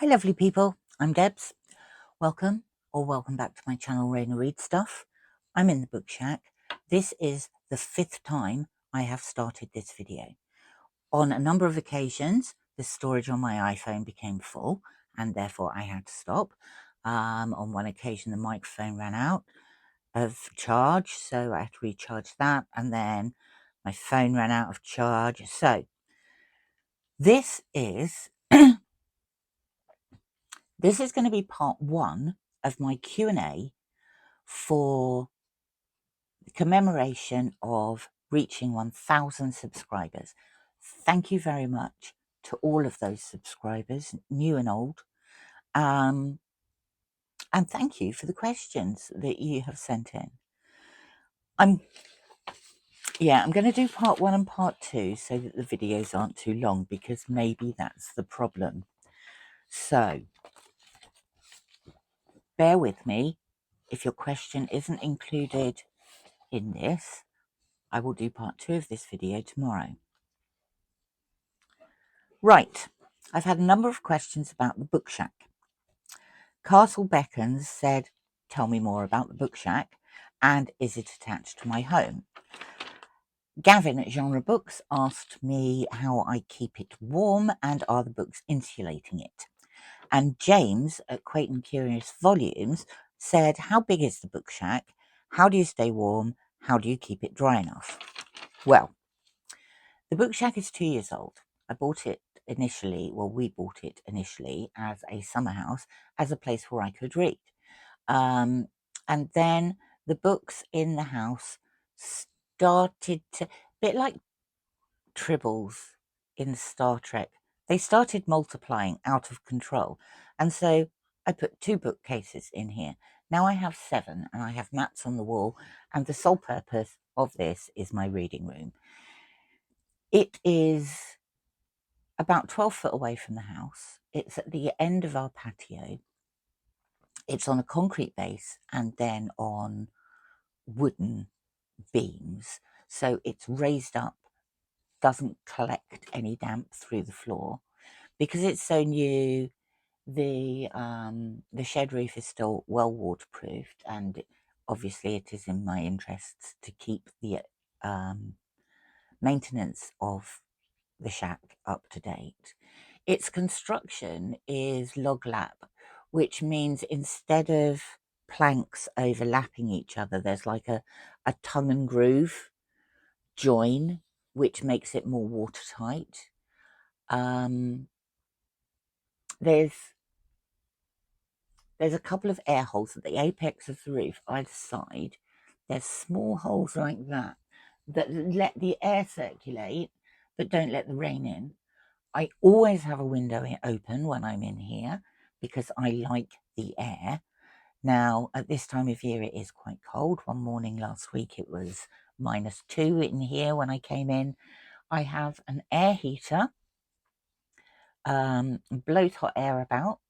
Hi lovely people, I'm Debs. Welcome back to my channel Arian Reads stuff. I'm in the book shack. This is the 5th time I have started this video. On a number of occasions the storage on my iPhone became full and therefore I had to stop. On one occasion the microphone ran out of charge, so I had to recharge that, and then my phone ran out of charge. So this is This is going to be part 1 of my Q&A for the commemoration of reaching 1,000 subscribers. Thank you very much to all of those subscribers, new and old. And thank you for the questions that you have sent in. I'm going to do part 1 and part 2 so that the videos aren't too long, because maybe that's the problem. So bear with me. If your question isn't included in this, I will do part 2 of this video tomorrow. Right, I've had a number of questions about the book shack. Castle Beckons said, tell me more about the book shack, and is it attached to my home? Gavin at Genre Books asked me how I keep it warm and are the books insulating it. And James at Quaint and Curious Volumes said, how big is the book shack? How do you stay warm? How do you keep it dry enough? Well, the book shack is 2 years old. I bought it initially, we bought it initially as a summer house, as a place where I could read. And then the books in the house started to, a bit like tribbles in Star Trek, they started multiplying out of control. And so I put 2 bookcases in here. Now I have 7, and I have mats on the wall, and the sole purpose of this is my reading room. It is about 12 foot away from the house. It's at the end of our patio. It's on a concrete base and then on wooden beams. So it's raised up, doesn't collect any damp through the floor. Because it's so new, the shed roof is still well waterproofed, and obviously it is in my interests to keep the maintenance of the shack up to date. Its construction is log lap, which means instead of planks overlapping each other, there's like a tongue and groove join, which makes it more watertight. There's a couple of air holes at the apex of the roof either side. There's small holes like that let the air circulate but don't let the rain in. I always have a window open when I'm in here because I like the air. Now, at this time of year, it is quite cold. One morning last week, it was -2 in here when I came in. I have an air heater, blows hot air about,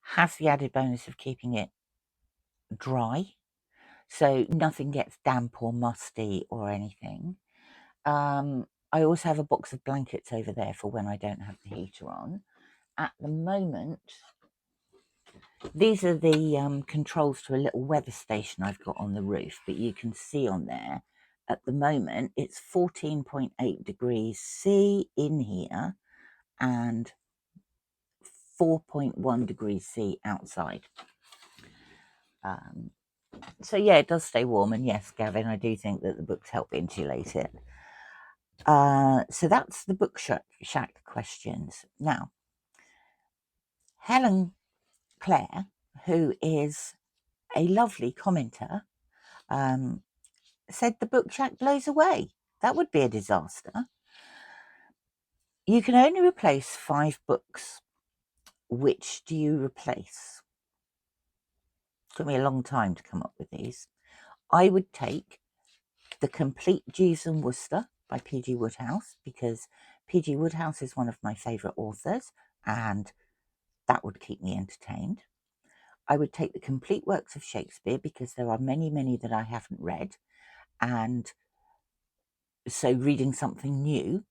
has the added bonus of keeping it dry, so nothing gets damp or musty or anything. I also have a box of blankets over there for when I don't have the heater on. At the moment, these are the controls to a little weather station I've got on the roof, but you can see on there, at the moment, it's 14.8 degrees C in here and 4.1 degrees C outside. So yeah, it does stay warm, and yes, Gavin, I do think that the books help insulate it. So that's the book shack questions. Now, Helen Clare, who is a lovely commenter, said the book shack blows away. That would be a disaster. You can only replace 5 books. Which do you replace? It took me a long time to come up with these. I would take The Complete Jeeves and Wooster by P.G. Wodehouse, because P.G. Wodehouse is one of my favourite authors, and that would keep me entertained. I would take the complete works of Shakespeare, because there are many, many that I haven't read, and so reading something new,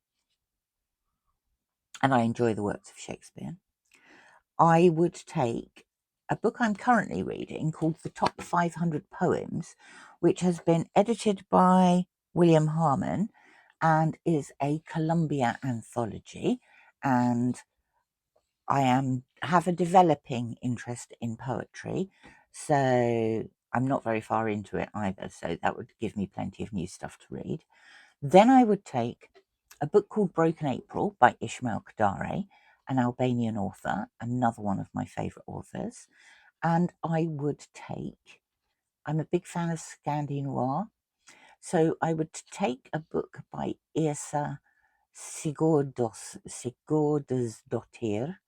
and I enjoy the works of Shakespeare. I would take a book I'm currently reading called The Top 500 Poems, which has been edited by William Harmon and is a Columbia anthology. And I have a developing interest in poetry, so I'm not very far into it either, so that would give me plenty of new stuff to read. Then I would take a book called Broken April by Ismail Kadare, an Albanian author, another one of my favourite authors. And I would take, I'm a big fan of Scandi Noir, so I would take a book by Yrsa Sigurðardóttir,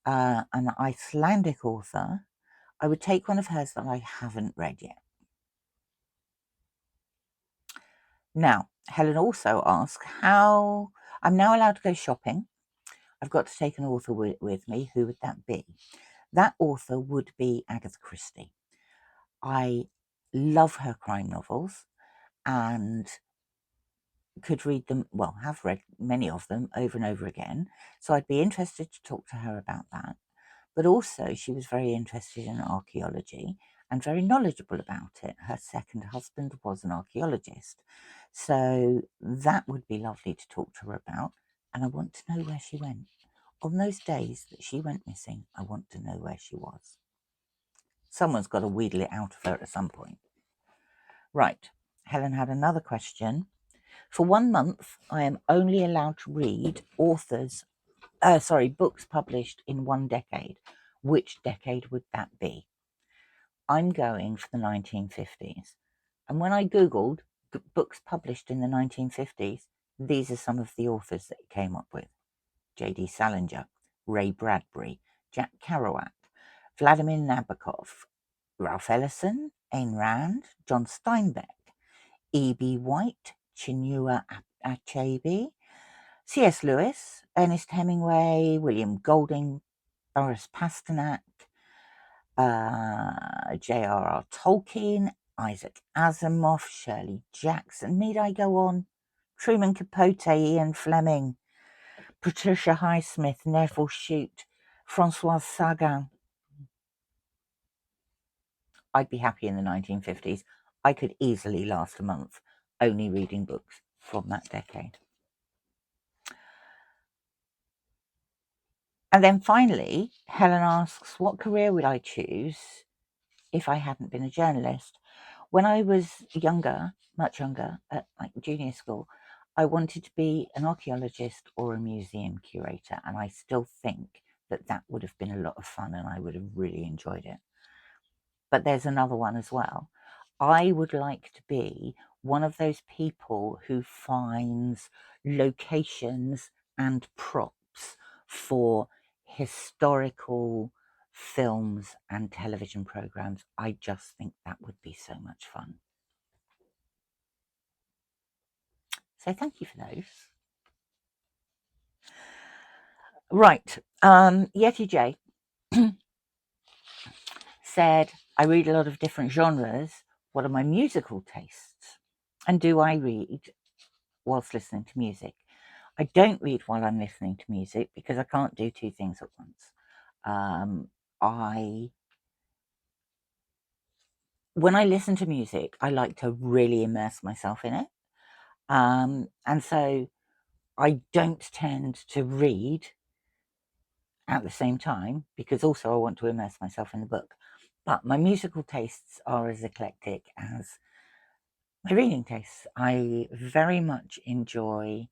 an Icelandic author. I would take one of hers that I haven't read yet. Now, Helen also asked how I'm now allowed to go shopping. I've got to take an author with me. Who would that be? That author would be Agatha Christie. I love her crime novels and could read them, well, have read many of them over and over again. So I'd be interested to talk to her about that. But also, she was very interested in archaeology and very knowledgeable about it. Her second husband was an archaeologist. So that would be lovely to talk to her about. And I want to know where she went. On those days that she went missing, I want to know where she was. Someone's got to wheedle it out of her at some point. Right. Helen had another question. For 1 month, I am only allowed to read books published in one decade. Which decade would that be? I'm going for the 1950s. And when I Googled books published in the 1950s, these are some of the authors that it came up with. J.D. Salinger, Ray Bradbury, Jack Kerouac, Vladimir Nabokov, Ralph Ellison, Ayn Rand, John Steinbeck, E.B. White, Chinua Achebe, C.S. Lewis, Ernest Hemingway, William Golding, Boris Pasternak, J.R.R. Tolkien, Isaac Asimov, Shirley Jackson. Need I go on? Truman Capote, Ian Fleming, Patricia Highsmith, Neville Shute, Francois Sagan. I'd be happy in the 1950s. I could easily last a month only reading books from that decade. And then finally, Helen asks, what career would I choose if I hadn't been a journalist? When I was younger, much younger, at like junior school, I wanted to be an archaeologist or a museum curator, and I still think that that would have been a lot of fun and I would have really enjoyed it. But there's another one as well. I would like to be one of those people who finds locations and props for historical films and television programs. I just think that would be so much fun. So thank you for those. Right. Yeti J said, I read a lot of different genres. What are my musical tastes? And do I read whilst listening to music? I don't read while I'm listening to music because I can't do two things at once. When I listen to music, I like to really immerse myself in it. And so I don't tend to read at the same time because also I want to immerse myself in the book. But my musical tastes are as eclectic as my reading tastes. I very much enjoy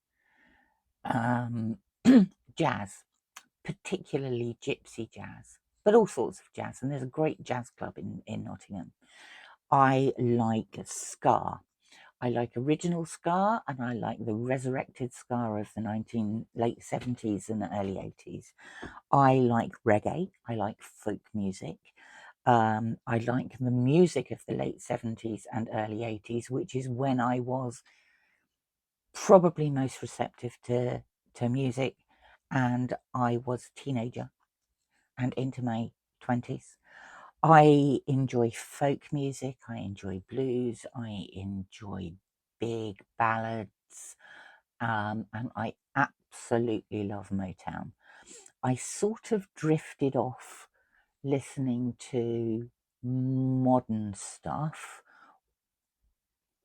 jazz, particularly gypsy jazz, but all sorts of jazz. And there's a great jazz club in Nottingham. I like ska. I like original ska, and I like the resurrected ska of the late 70s and early 80s. I like reggae. I like folk music. I like the music of the late 70s and early 80s, which is when I was probably most receptive to music, and I was a teenager and into my 20s. I enjoy folk music, I enjoy blues, I enjoy big ballads, and I absolutely love Motown. I sort of drifted off listening to modern stuff,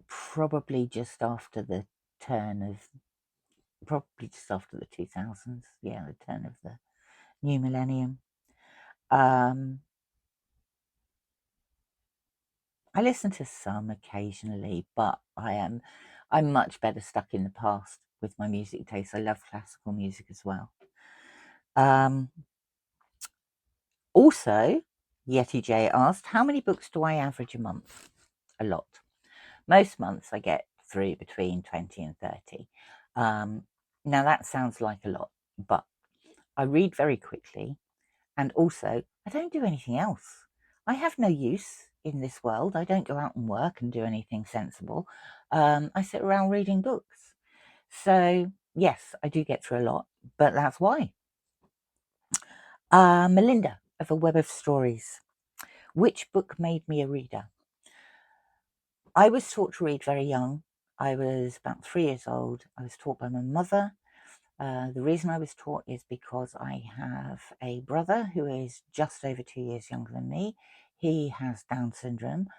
probably just after the 2000s, yeah, the turn of the new millennium. I listen to some occasionally, but I'm much better stuck in the past with my music taste. I love classical music as well. Also, Yeti J asked, how many books do I average a month? A lot. Most months I get through between 20 and 30. Now that sounds like a lot, but I read very quickly, and also I don't do anything else. I have no use in this world. I don't go out and work and do anything sensible. I sit around reading books. So yes, I do get through a lot, but that's why. Melinda of A Web of Stories. Which book made me a reader? I was taught to read very young. I was about 3 years old. I was taught by my mother. The reason I was taught is because I have a brother who is just over 2 years younger than me. He has Down syndrome.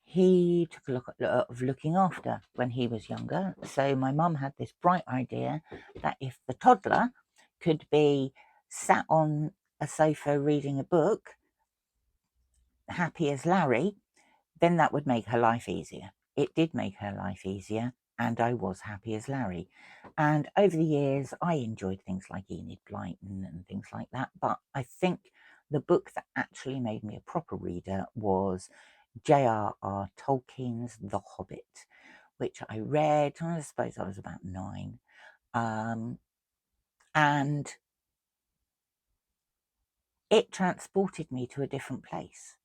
He took a lot of looking after when he was younger. So my mum had this bright idea that if the toddler could be sat on a sofa reading a book, happy as Larry, then that would make her life easier. It did make her life easier, and I was happy as Larry. And over the years, I enjoyed things like Enid Blyton and things like that. But I think the book that actually made me a proper reader was J.R.R. Tolkien's The Hobbit, which I read, I suppose I was about 9. And it transported me to a different place.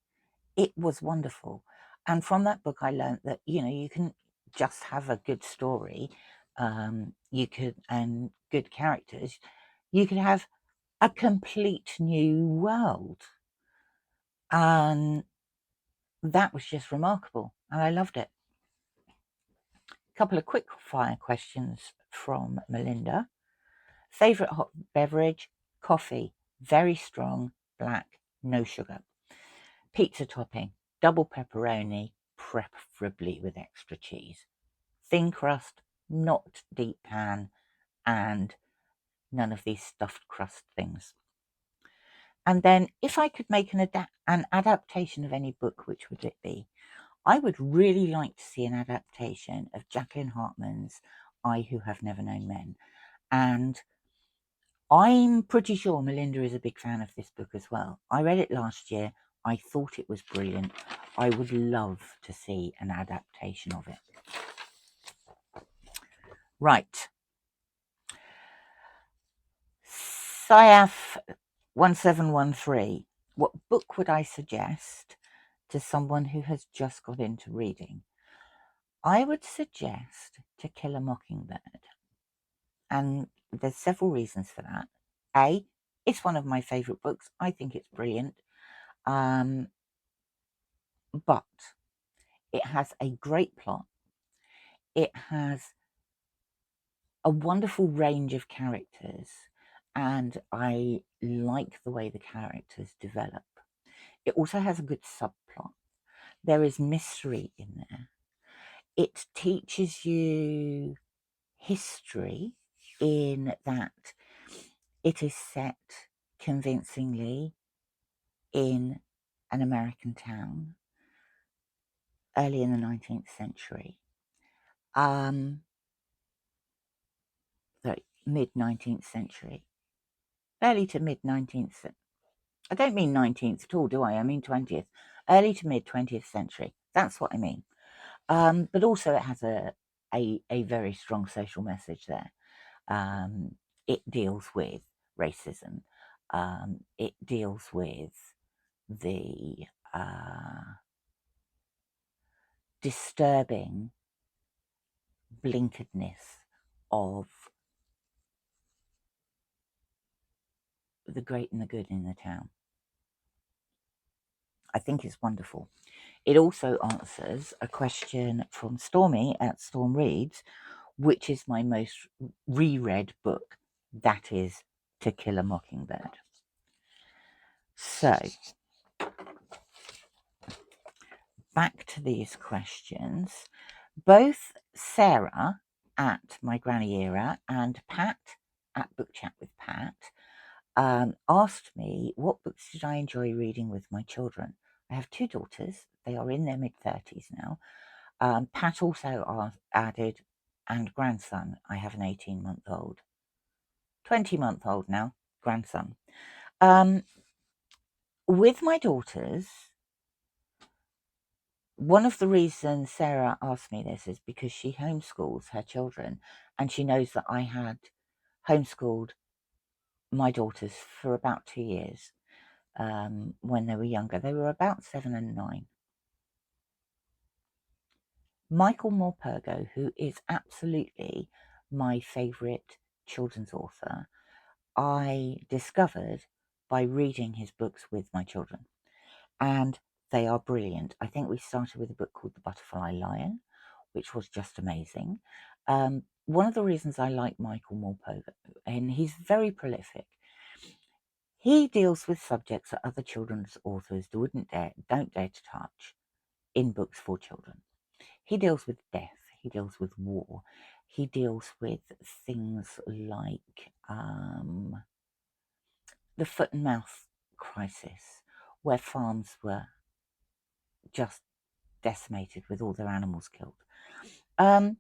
It was wonderful. And from that book, I learned that, you can just have a good story, and good characters. You could have a complete new world. And that was just remarkable. And I loved it. A couple of quick fire questions from Melinda. Favorite hot beverage? Coffee. Very strong, black, no sugar. Pizza topping, double pepperoni, preferably with extra cheese. Thin crust, not deep pan, and none of these stuffed crust things. And then if I could make an adaptation of any book, which would it be? I would really like to see an adaptation of Jacqueline Hartman's I Who Have Never Known Men. And I'm pretty sure Melinda is a big fan of this book as well. I read it last year. I thought it was brilliant. I would love to see an adaptation of it. Right. Syaf 1713. What book would I suggest to someone who has just got into reading? I would suggest To Kill a Mockingbird. And there's several reasons for that. A, it's one of my favourite books. I think it's brilliant. But it has a great plot. It has a wonderful range of characters, and I like the way the characters develop. It also has a good subplot. There is mystery in there. It teaches you history in that it is set convincingly in an American town early in the 19th century. Mid-19th century. Early to mid-19th century. I don't mean 19th at all, do I? I mean 20th. Early to mid-20th century. That's what I mean. But also it has a very strong social message there. It deals with racism. It deals with the disturbing blinkeredness of the great and the good in the town. I think it's wonderful. It also answers a question from Stormy at Storm Reads, which is my most reread book. That is To Kill a Mockingbird. So, back to these questions. Both Sarah at My Granny Era and Pat at Book Chat with Pat asked me what books did I enjoy reading with my children. I have two daughters. They are in their mid-30s now. Pat also added, and grandson. I have an 18-month-old, 20-month-old now, grandson. With my daughters, one of the reasons Sarah asked me this is because she homeschools her children, and she knows that I had homeschooled my daughters for about 2 years when they were younger. They were about 7 and 9. Michael Morpurgo, who is absolutely my favourite children's author, I discovered by reading his books with my children, and they are brilliant. I think we started with a book called The Butterfly Lion, which was just amazing. One of the reasons I like Michael Morpurgo, and he's very prolific, he deals with subjects that other children's authors don't dare to touch in books for children. He deals with death, he deals with war, he deals with things like the foot and mouth crisis, where farms were just decimated with all their animals killed. And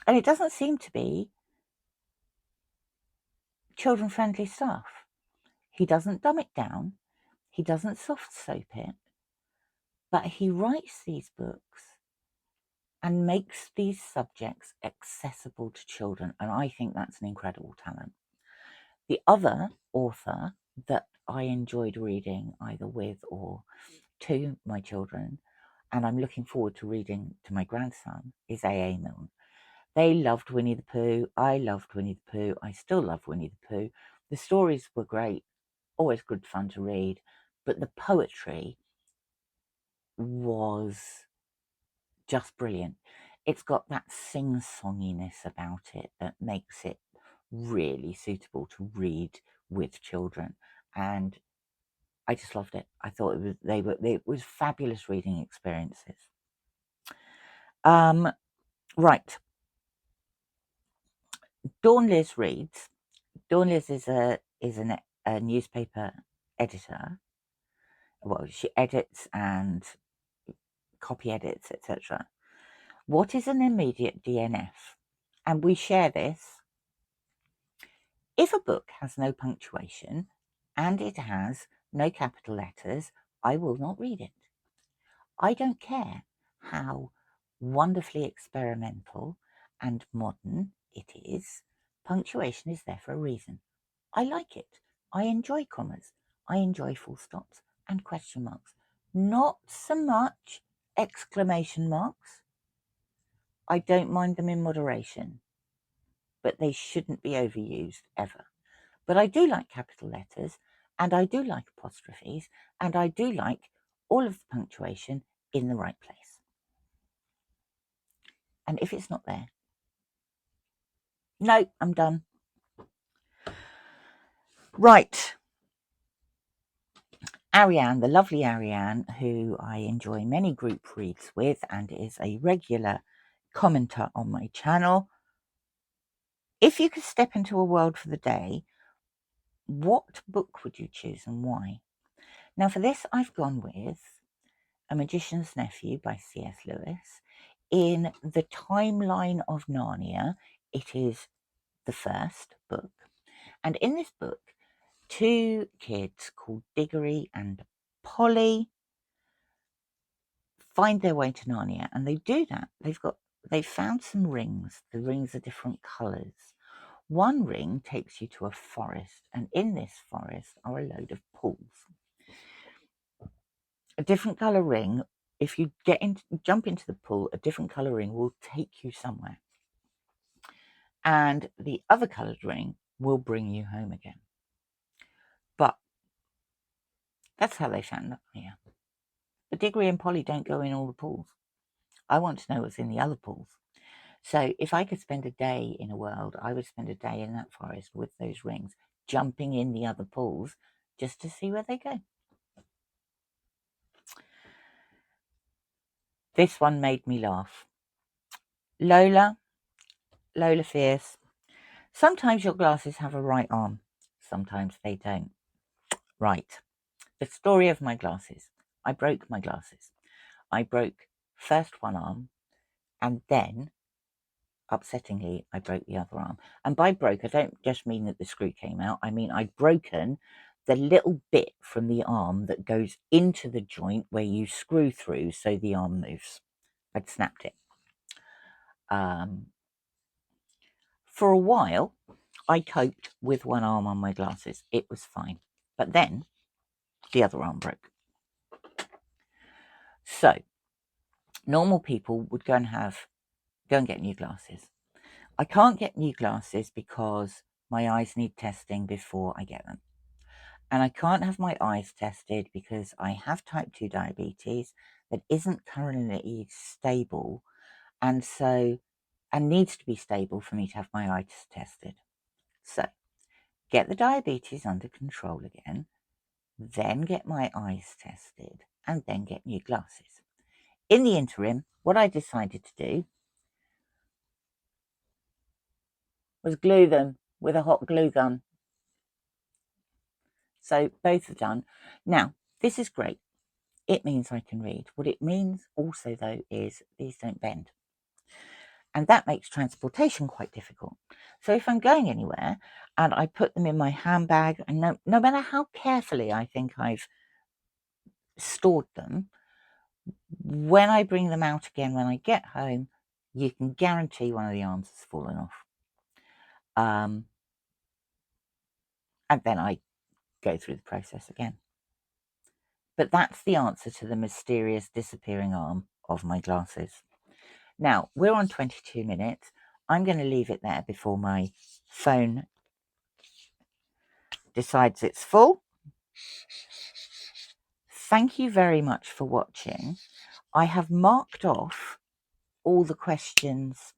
it doesn't seem to be children-friendly stuff. He doesn't dumb it down, he doesn't soft soap it, but he writes these books and makes these subjects accessible to children, and I think that's an incredible talent. The other author that I enjoyed reading either with or to my children, and I'm looking forward to reading to my grandson, is A.A. Milne. They loved Winnie the Pooh. I loved Winnie the Pooh. I still love Winnie the Pooh. The stories were great, always good fun to read, but the poetry was just brilliant. It's got that sing-songiness about it that makes it really suitable to read with children, and I just loved it. I thought it was fabulous reading experiences. Right. Dawn Liz Reads. Dawn Liz is a newspaper editor. Well, she edits and copy edits, etc. What is an immediate DNF? And we share this. If a book has no punctuation and it has no capital letters, I will not read it. I don't care how wonderfully experimental and modern it is. Punctuation is there for a reason. I like it. I enjoy commas. I enjoy full stops and question marks. Not so much exclamation marks. I don't mind them in moderation, but they shouldn't be overused ever. But I do like capital letters, and I do like apostrophes, and I do like all of the punctuation in the right place. And if it's not there, no, I'm done. Right. Ariane, the lovely Ariane, who I enjoy many group reads with and is a regular commenter on my channel. If you could step into a world for the day, what book would you choose and why? Now for this, I've gone with A Magician's Nephew by C.S. Lewis. In the timeline of Narnia, it is the first book. And in this book, two kids called Diggory and Polly find their way to Narnia, and they do that. They've found some rings. The rings are different colours. One ring takes you to a forest, and in this forest are a load of pools. A different colour ring, if you jump into the pool, a different colour ring will take you somewhere. And the other coloured ring will bring you home again. But that's how they found Narnia. But Diggory and Polly don't go in all the pools. I want to know what's in the other pools. So if I could spend a day in a world, I would spend a day in that forest with those rings, jumping in the other pools just to see where they go. This one made me laugh. Lola Fierce. Sometimes your glasses have a right arm, sometimes they don't. Right. The story of my glasses. I broke my glasses. I broke first one arm, and then, upsettingly, I broke the other arm. And by broke, I don't just mean that the screw came out. I mean I'd broken the little bit from the arm that goes into the joint where you screw through so the arm moves. I'd snapped it. For a while, I coped with one arm on my glasses. It was fine. But then the other arm broke. So normal people would go and get new glasses. I can't get new glasses because my eyes need testing before I get them. And I can't have my eyes tested because I have type 2 diabetes that isn't currently stable, and needs to be stable for me to have my eyes tested. So get the diabetes under control again, then get my eyes tested, and then get new glasses. In the interim, what I decided to do was glue them with a hot glue gun. So both are done. Now, this is great. It means I can read. What it means also, though, is these don't bend. And that makes transportation quite difficult. So if I'm going anywhere and I put them in my handbag, and no matter how carefully I think I've stored them, when I bring them out again when I get home, you can guarantee one of the arms has fallen off. And then I go through the process again. But that's the answer to the mysterious disappearing arm of my glasses. Now, we're on 22 minutes. I'm going to leave it there before my phone decides it's full. Thank you very much for watching. I have marked off all the questions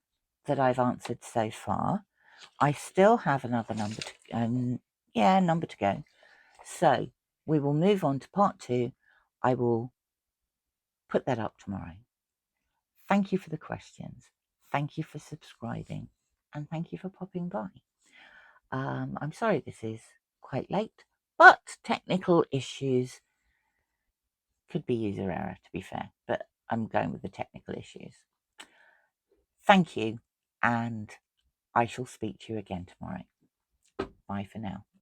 that I've answered so far. I still have another number to go. So we will move on to part 2. I will put that up tomorrow. Thank you for the questions. Thank you for subscribing, and thank you for popping by. I'm sorry this is quite late, but technical issues could be user error, to be fair, but I'm going with the technical issues. Thank you, and I shall speak to you again tomorrow. Bye for now.